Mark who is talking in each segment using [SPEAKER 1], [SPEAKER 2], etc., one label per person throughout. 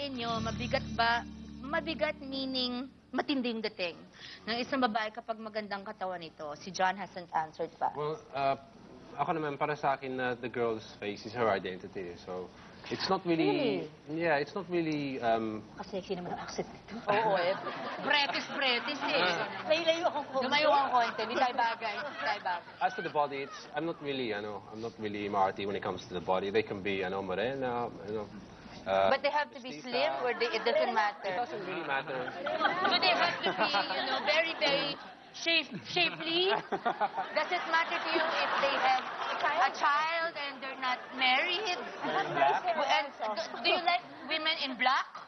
[SPEAKER 1] tingin nyo, mabigat ba? Mabigat meaning matinding dating ng isang babae kapag magandang katawan ito. Si John hasn't answered pa.
[SPEAKER 2] Well, ako naman, para sa akin, the girl's face is her identity. So, it's not really... Yeah, it's not really...
[SPEAKER 1] Kasi naman ang accent nito. Oo eh. Pretis eh. Layo akong konti. Lumayo akong konti. Hindi tayo bagay.
[SPEAKER 2] As to the body, I'm not really, Marty when it comes to the body. They can be, morena,
[SPEAKER 1] But they have to be slim or it doesn't matter?
[SPEAKER 2] It doesn't really matter.
[SPEAKER 1] Do they have to be, very, very shapely? Does it matter to you if they have a child and they're not married?
[SPEAKER 2] Black?
[SPEAKER 1] And do you like women in black?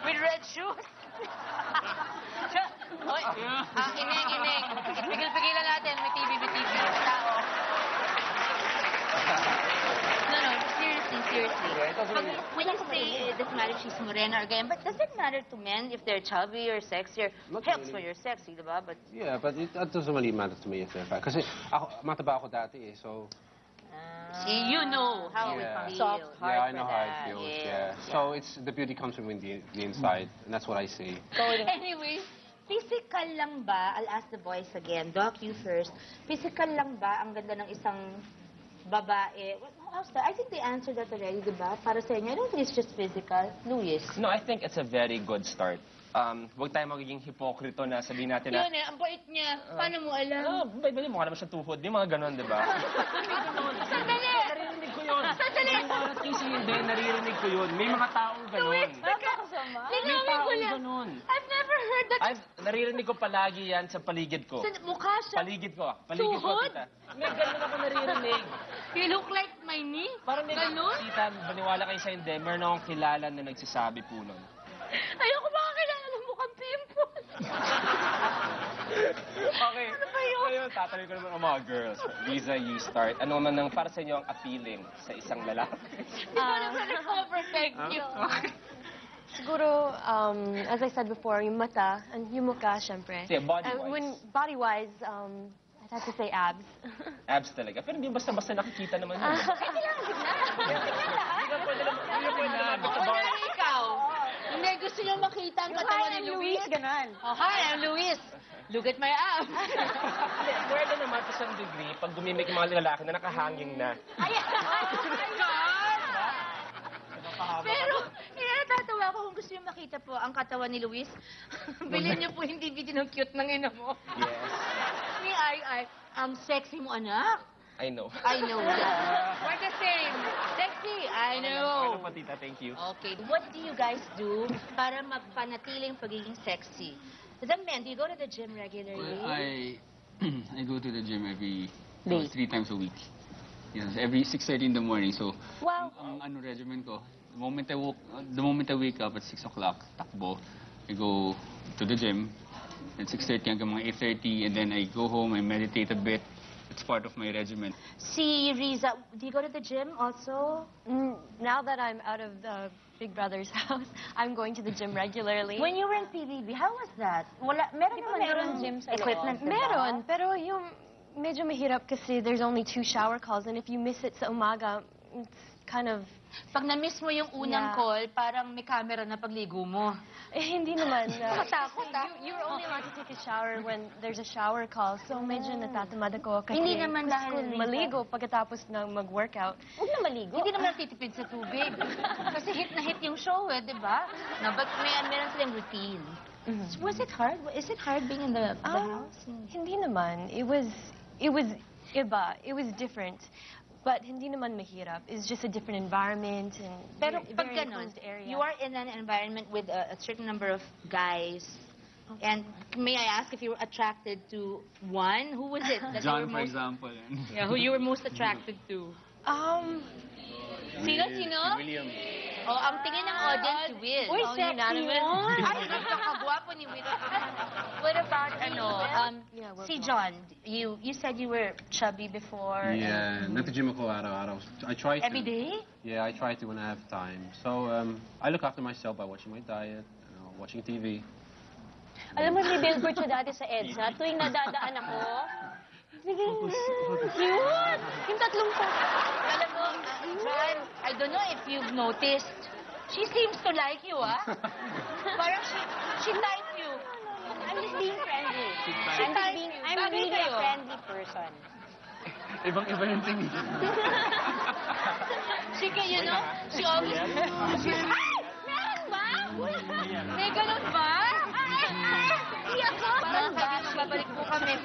[SPEAKER 1] With red shoes? Oy, ineng. Pigil-pigilan natin. May TV. Tao. No, seriously. When you say it doesn't matter if she's morena or ganyan, but does it matter to men if they're chubby or sexy? Or helps when you're sexy, diba? But
[SPEAKER 2] yeah, but it doesn't really matter to me if they're fat. Kasi mataba ako dati so...
[SPEAKER 1] See, you know how it feels.
[SPEAKER 3] Soft heart.
[SPEAKER 2] Yeah, I know how it
[SPEAKER 1] that.
[SPEAKER 2] feels,
[SPEAKER 1] Yeah.
[SPEAKER 2] So the beauty comes from the inside, and that's what I see.
[SPEAKER 1] Anyway, physical lang ba? I'll ask the boys again. Doc, you first. Physical lang ba ang ganda ng isang babae? How's that? I think they answered that already, diba? Para sa inyo, I don't think it's just physical. Luis?
[SPEAKER 4] No, I think it's a very good start. Huwag tayo magiging hipokrito na sabihin natin na...
[SPEAKER 1] Yun eh, ang bait niya. Paano mo alam?
[SPEAKER 4] Bali, mukha naman siya tuhod. May mga ganon, di ba?
[SPEAKER 1] Sandali!
[SPEAKER 4] Naririnig ko yun.
[SPEAKER 1] Sandali!
[SPEAKER 4] Bawat kasi hindi, naririnig ko yun. May mga taong ganon.
[SPEAKER 1] Linawin ko lang.
[SPEAKER 4] Ganon.
[SPEAKER 1] I've never heard that.
[SPEAKER 4] Naririnig ko palagi yan sa paligid ko.
[SPEAKER 1] Mukha siya.
[SPEAKER 4] Paligid ko, tita. May ganon ako naririnig.
[SPEAKER 1] You look like my knee?
[SPEAKER 4] Parang may
[SPEAKER 1] Ganon?
[SPEAKER 4] tita, baniwala kayo sa hindi, meron akong kilala na nagsasabi po nun.
[SPEAKER 1] Ayoko makakilala ng mukhang pimple.
[SPEAKER 4] Okay.
[SPEAKER 1] Ano ba yun?
[SPEAKER 4] Ngayon, tatanungin ko naman ang mga girls. Lisa, you start. Ano man ang para sa inyo ang appealing sa isang lalaki?
[SPEAKER 1] Di ba naman nag-overpeg niyo?
[SPEAKER 3] Siguro, as I said before, yung mata and yung mukha, syempre.
[SPEAKER 4] Yeah, body-wise.
[SPEAKER 3] When body-wise, I'd have to say abs.
[SPEAKER 4] Abs talaga. Pero hindi basta-basta nakikita naman yun.
[SPEAKER 1] Kailangan gitna.
[SPEAKER 4] Hindi ka pwede naman.
[SPEAKER 1] Wala ikaw. Hindi, gusto niyo makita ang katawan ni Luis.
[SPEAKER 3] Ganon.
[SPEAKER 1] Oh, hi, I'm Luis. Look at my abs.
[SPEAKER 4] Pwede naman to some degree pag gumimik yung mga lalaki na nakahanging na.
[SPEAKER 1] Pero, natatawa ko kung gusto niyo makita po ang katawan ni Luis. Bilhin niyo po yung DVD ng cute ng ina mo.
[SPEAKER 4] Yes.
[SPEAKER 1] Ni sexy mo, anak.
[SPEAKER 4] I know.
[SPEAKER 1] I know that. We're the same. Sexy, I know.
[SPEAKER 4] Ano pa, tita? Thank you.
[SPEAKER 1] Okay, what do you guys do para magpanatiling pagiging sexy? The men, do you go to the gym regularly?
[SPEAKER 5] I go to the gym every
[SPEAKER 1] Day.
[SPEAKER 5] 3 times a week. Yes, every 6:30 in the morning. So,
[SPEAKER 1] Wow.
[SPEAKER 5] ang regimen ko, the moment I wake up at 6 o'clock, takbo, I go to the gym at 6:30 hanggang mga 8:30, and then I go home, I meditate a bit. It's part of my regimen.
[SPEAKER 1] Si Riza, do you go to the gym also?
[SPEAKER 3] Now that I'm out of the Big Brother's house, I'm going to the gym regularly.
[SPEAKER 1] When you were in PBB, how was that? Meron gym sa equipment, diba?
[SPEAKER 3] Meron, pero yung medyo mahirap kasi there's only 2 shower calls, and if you miss it sa umaga, it's kind of...
[SPEAKER 1] Pag na-miss mo yung unang
[SPEAKER 3] Yeah.
[SPEAKER 1] call, parang may camera na pagligo mo.
[SPEAKER 3] hindi naman.
[SPEAKER 1] Nakatakot,
[SPEAKER 3] You're only allowed to take a shower when there's a shower call, so medyo natatamad ako kasi
[SPEAKER 1] Hindi naman
[SPEAKER 3] gusto
[SPEAKER 1] dahil
[SPEAKER 3] ko
[SPEAKER 1] Riza.
[SPEAKER 3] maligo pagkatapos na mag-workout.
[SPEAKER 1] Huwag na maligo. Hindi naman nagtitipid sa tubig. Kasi hit na hit yung show eh, di ba? No, but meron silang routine. So was it hard? Is it hard being in the house?
[SPEAKER 3] Hindi naman. It was iba. It was different. But hindi naman mahirap. It's just a different environment and
[SPEAKER 1] Pero
[SPEAKER 3] very
[SPEAKER 1] pag ganun,
[SPEAKER 3] enclosed area.
[SPEAKER 1] you are in an environment with a certain number of guys. And may I ask if you were attracted to one? Who was it? That
[SPEAKER 5] John,
[SPEAKER 1] you
[SPEAKER 5] for
[SPEAKER 1] were most,
[SPEAKER 5] example.
[SPEAKER 1] yeah, who you were most attracted to? Sino?
[SPEAKER 5] William.
[SPEAKER 1] Oh, ang tingin ng audience si Will.
[SPEAKER 3] Uy, sexy
[SPEAKER 1] unanimous.
[SPEAKER 3] yun.
[SPEAKER 1] Ay, napakagwapo ni Will. What about,
[SPEAKER 3] Yeah, we're
[SPEAKER 1] si John, you said you were chubby before.
[SPEAKER 2] Yeah, nag-gym ako araw-araw. I try to.
[SPEAKER 1] Every day?
[SPEAKER 2] Yeah, I try to when I have time. So, I look after myself by watching my diet, watching TV.
[SPEAKER 6] Alam mo, may billboard siya dati sa EDSA. Tuwing nadadaan ako, cute! Yung tatlong po.
[SPEAKER 1] Alam mo, John, I don't know if you've noticed, She seems to like you, ah. Parang she likes you.
[SPEAKER 6] I'm just being friendly. I'm
[SPEAKER 1] Bagay
[SPEAKER 6] really a
[SPEAKER 1] kayo.
[SPEAKER 6] friendly person.
[SPEAKER 5] Ibang-iba yung tingin.
[SPEAKER 1] She can, you know, she always... Ay! Meron ba? May ganun ba? Ay, ako! Parang sabi, magbabalik po kami.